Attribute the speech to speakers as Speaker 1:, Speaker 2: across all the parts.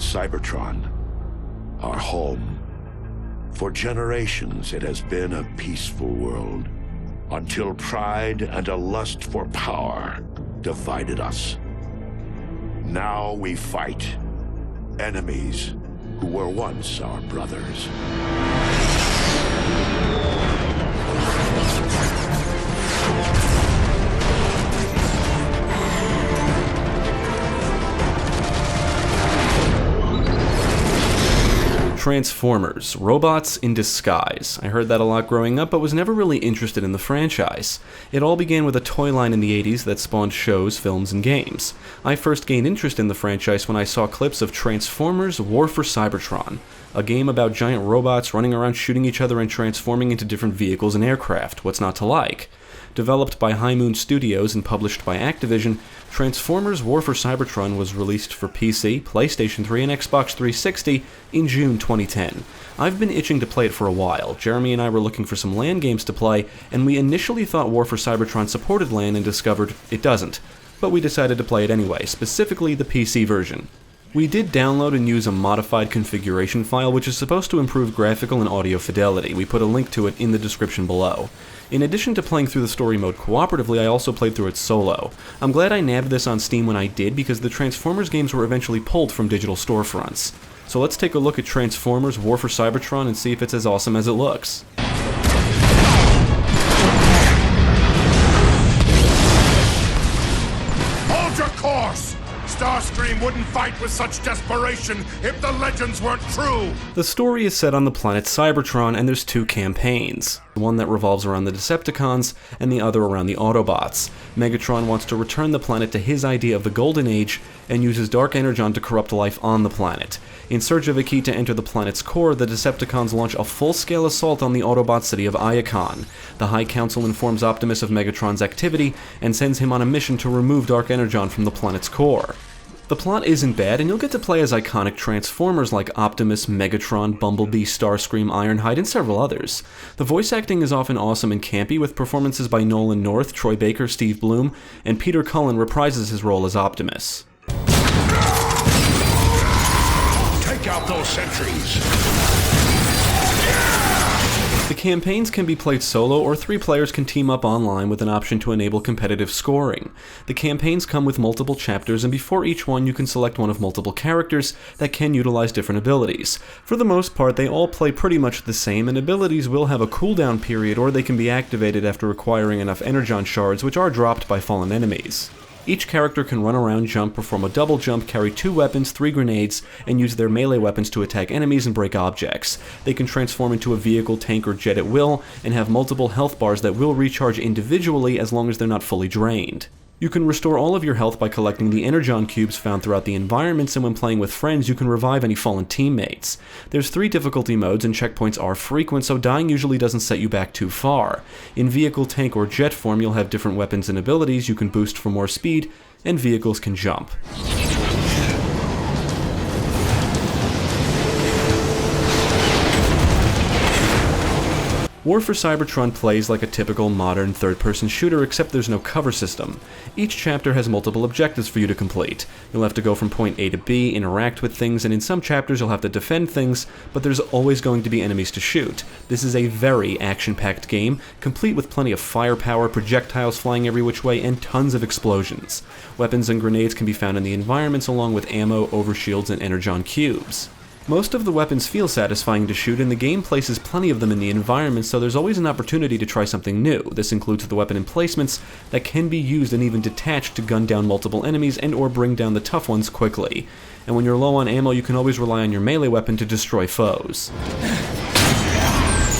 Speaker 1: Cybertron, our home. For generations, it has been a peaceful world, until pride and a lust for power divided us. Now we fight enemies who were once our brothers.
Speaker 2: Transformers, robots in disguise. I heard that a lot growing up, but was never really interested in the franchise. It all began with a toy line in the 80s that spawned shows, films, and games. I first gained interest in the franchise when I saw clips of Transformers War for Cybertron, a game about giant robots running around shooting each other and transforming into different vehicles and aircraft. What's not to like? Developed by High Moon Studios and published by Activision, Transformers War for Cybertron was released for PC, PlayStation 3, and Xbox 360 in June 2010. I've been itching to play it for a while. Jeremy and I were looking for some LAN games to play, and we initially thought War for Cybertron supported LAN and discovered it doesn't. But we decided to play it anyway, specifically the PC version. We did download and use a modified configuration file which is supposed to improve graphical and audio fidelity. We put a link to it in the description below. In addition to playing through the story mode cooperatively, I also played through it solo. I'm glad I nabbed this on Steam when I did because the Transformers games were eventually pulled from digital storefronts. So let's take a look at Transformers War for Cybertron and see if it's as awesome as it looks.
Speaker 1: Hold your course! Starscream wouldn't fight with such desperation if the legends weren't true!
Speaker 2: The story is set on the planet Cybertron, and there's two campaigns. One that revolves around the Decepticons, and the other around the Autobots. Megatron wants to return the planet to his idea of the Golden Age, and uses Dark Energon to corrupt life on the planet. In search of a key to enter the planet's core, the Decepticons launch a full-scale assault on the Autobot city of Iacon. The High Council informs Optimus of Megatron's activity, and sends him on a mission to remove Dark Energon from the planet's core. The plot isn't bad, and you'll get to play as iconic Transformers like Optimus, Megatron, Bumblebee, Starscream, Ironhide, and several others. The voice acting is often awesome and campy, with performances by Nolan North, Troy Baker, Steve Bloom, and Peter Cullen reprises his role as Optimus.
Speaker 1: Take out those sentries!
Speaker 2: The campaigns can be played solo, or 3 players can team up online with an option to enable competitive scoring. The campaigns come with multiple chapters, and before each one you can select one of multiple characters that can utilize different abilities. For the most part, they all play pretty much the same, and abilities will have a cooldown period, or they can be activated after acquiring enough Energon shards, which are dropped by fallen enemies. Each character can run around, jump, perform a double jump, carry 2 weapons, 3 grenades, and use their melee weapons to attack enemies and break objects. They can transform into a vehicle, tank, or jet at will, and have multiple health bars that will recharge individually as long as they're not fully drained. You can restore all of your health by collecting the Energon cubes found throughout the environments, and when playing with friends you can revive any fallen teammates. There's 3 difficulty modes, and checkpoints are frequent, so dying usually doesn't set you back too far. In vehicle, tank, or jet form you'll have different weapons and abilities, you can boost for more speed, and vehicles can jump. War for Cybertron plays like a typical modern third-person shooter, except there's no cover system. Each chapter has multiple objectives for you to complete. You'll have to go from point A to B, interact with things, and in some chapters you'll have to defend things, but there's always going to be enemies to shoot. This is a very action-packed game, complete with plenty of firepower, projectiles flying every which way, and tons of explosions. Weapons and grenades can be found in the environments along with ammo, overshields, and Energon cubes. Most of the weapons feel satisfying to shoot, and the game places plenty of them in the environment, so there's always an opportunity to try something new. This includes the weapon emplacements that can be used and even detached to gun down multiple enemies and or bring down the tough ones quickly. And when you're low on ammo, you can always rely on your melee weapon to destroy foes.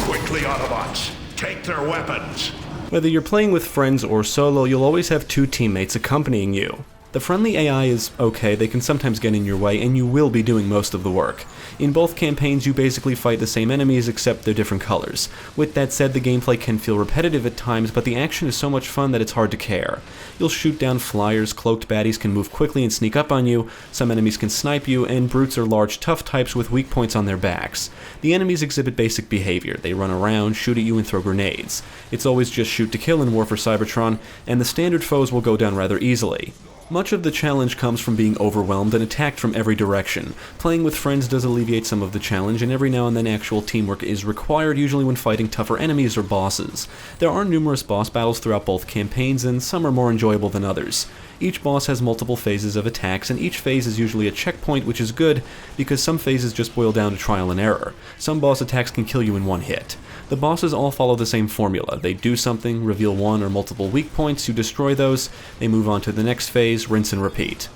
Speaker 1: Quickly, Autobots! Take their weapons!
Speaker 2: Whether you're playing with friends or solo, you'll always have 2 teammates accompanying you. The friendly AI is okay, they can sometimes get in your way, and you will be doing most of the work. In both campaigns, you basically fight the same enemies, except they're different colors. With that said, the gameplay can feel repetitive at times, but the action is so much fun that it's hard to care. You'll shoot down flyers, cloaked baddies can move quickly and sneak up on you, some enemies can snipe you, and brutes are large, tough types with weak points on their backs. The enemies exhibit basic behavior. They run around, shoot at you, and throw grenades. It's always just shoot to kill in War for Cybertron, and the standard foes will go down rather easily. Much of the challenge comes from being overwhelmed and attacked from every direction. Playing with friends does alleviate some of the challenge, and every now and then actual teamwork is required, usually when fighting tougher enemies or bosses. There are numerous boss battles throughout both campaigns, and some are more enjoyable than others. Each boss has multiple phases of attacks, and each phase is usually a checkpoint, which is good, because some phases just boil down to trial and error. Some boss attacks can kill you in one hit. The bosses all follow the same formula. They do something, reveal one or multiple weak points, you destroy those, they move on to the next phase, rinse and repeat.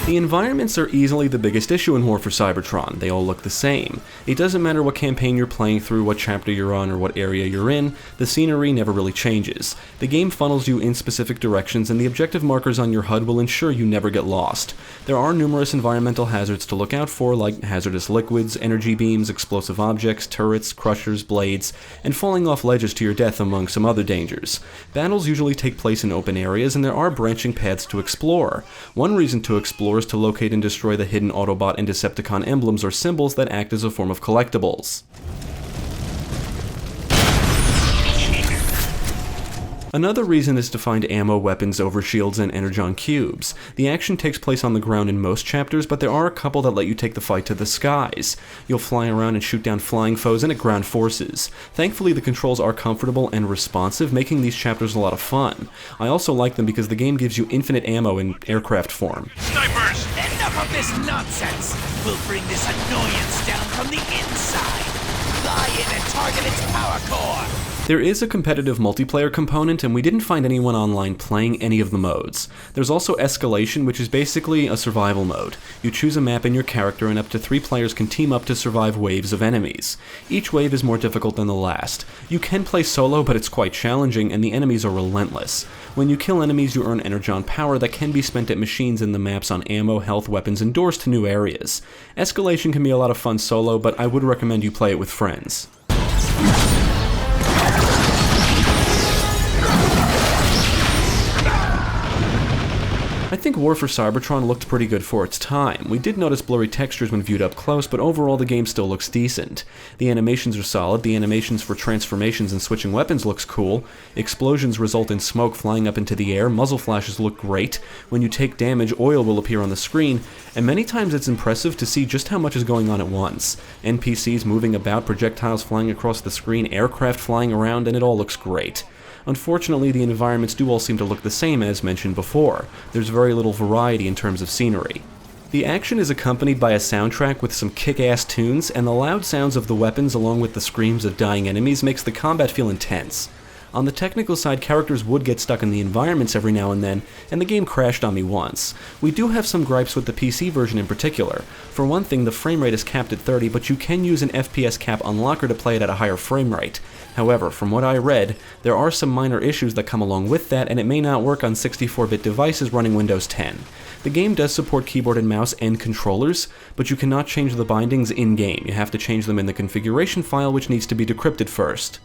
Speaker 2: The environments are easily the biggest issue in War for Cybertron. They all look the same. It doesn't matter what campaign you're playing through, what chapter you're on, or what area you're in, the scenery never really changes. The game funnels you in specific directions, and the objective markers on your HUD will ensure you never get lost. There are numerous environmental hazards to look out for, like hazardous liquids, energy beams, explosive objects, turrets, crushers, blades, and falling off ledges to your death, among some other dangers. Battles usually take place in open areas, and there are branching paths to explore. One reason to explore to locate and destroy the hidden Autobot and Decepticon emblems or symbols that act as a form of collectibles. Another reason is to find ammo, weapons, overshields, and energon cubes. The action takes place on the ground in most chapters, but there are a couple that let you take the fight to the skies. You'll fly around and shoot down flying foes and at ground forces. Thankfully, the controls are comfortable and responsive, making these chapters a lot of fun. I also like them because the game gives you infinite ammo in aircraft form.
Speaker 3: Snipers! Enough of this nonsense! We'll bring this annoyance down from the inside! Fly in and target its power core!
Speaker 2: There is a competitive multiplayer component, and we didn't find anyone online playing any of the modes. There's also Escalation, which is basically a survival mode. You choose a map and your character, and up to 3 players can team up to survive waves of enemies. Each wave is more difficult than the last. You can play solo, but it's quite challenging, and the enemies are relentless. When you kill enemies, you earn energon power that can be spent at machines in the maps on ammo, health, weapons, and doors to new areas. Escalation can be a lot of fun solo, but I would recommend you play it with friends. I think War for Cybertron looked pretty good for its time. We did notice blurry textures when viewed up close, but overall the game still looks decent. The animations are solid, the animations for transformations and switching weapons looks cool, explosions result in smoke flying up into the air, muzzle flashes look great, when you take damage oil will appear on the screen, and many times it's impressive to see just how much is going on at once. NPCs moving about, projectiles flying across the screen, aircraft flying around, and it all looks great. Unfortunately, the environments do all seem to look the same as mentioned before. There's very little variety in terms of scenery. The action is accompanied by a soundtrack with some kick-ass tunes, and the loud sounds of the weapons along with the screams of dying enemies makes the combat feel intense. On the technical side, characters would get stuck in the environments every now and then, and the game crashed on me once. We do have some gripes with the PC version in particular. For one thing, the frame rate is capped at 30, but you can use an FPS cap unlocker to play it at a higher frame rate. However, from what I read, there are some minor issues that come along with that, and it may not work on 64-bit devices running Windows 10. The game does support keyboard and mouse and controllers, but you cannot change the bindings in-game. You have to change them in the configuration file, which needs to be decrypted first.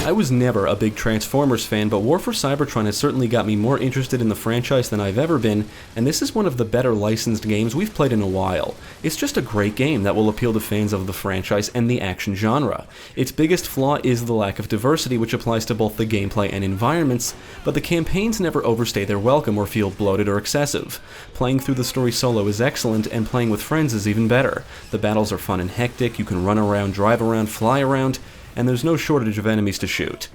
Speaker 2: I was never a big Transformers fan, but War for Cybertron has certainly got me more interested in the franchise than I've ever been, and this is one of the better licensed games we've played in a while. It's just a great game that will appeal to fans of the franchise and the action genre. Its biggest flaw is the lack of diversity, which applies to both the gameplay and environments, but the campaigns never overstay their welcome or feel bloated or excessive. Playing through the story solo is excellent, and playing with friends is even better. The battles are fun and hectic, you can run around, drive around, fly around, and there's no shortage of enemies to shoot.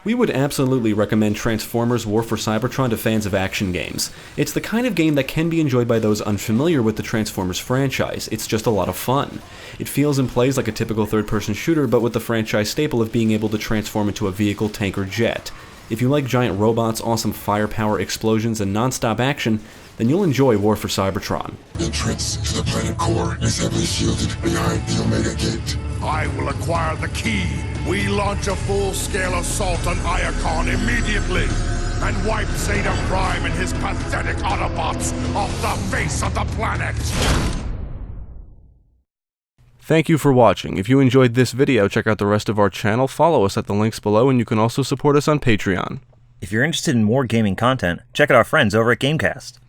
Speaker 2: We would absolutely recommend Transformers War for Cybertron to fans of action games. It's the kind of game that can be enjoyed by those unfamiliar with the Transformers franchise. It's just a lot of fun. It feels and plays like a typical third-person shooter, but with the franchise staple of being able to transform into a vehicle, tank, or jet. If you like giant robots, awesome firepower, explosions, and non-stop action, then you'll enjoy War for Cybertron.
Speaker 4: The entrance to the planet core is heavily shielded behind the Omega Gate.
Speaker 1: I will acquire the key. We launch a full-scale assault on Iacon immediately and wipe Zeta Prime and his pathetic Autobots off the face of the planet.
Speaker 2: Thank you for watching. If you enjoyed this video, check out the rest of our channel, follow us at the links below, and you can also support us on Patreon.
Speaker 5: If you're interested in more gaming content, check out our friends over at GameCast.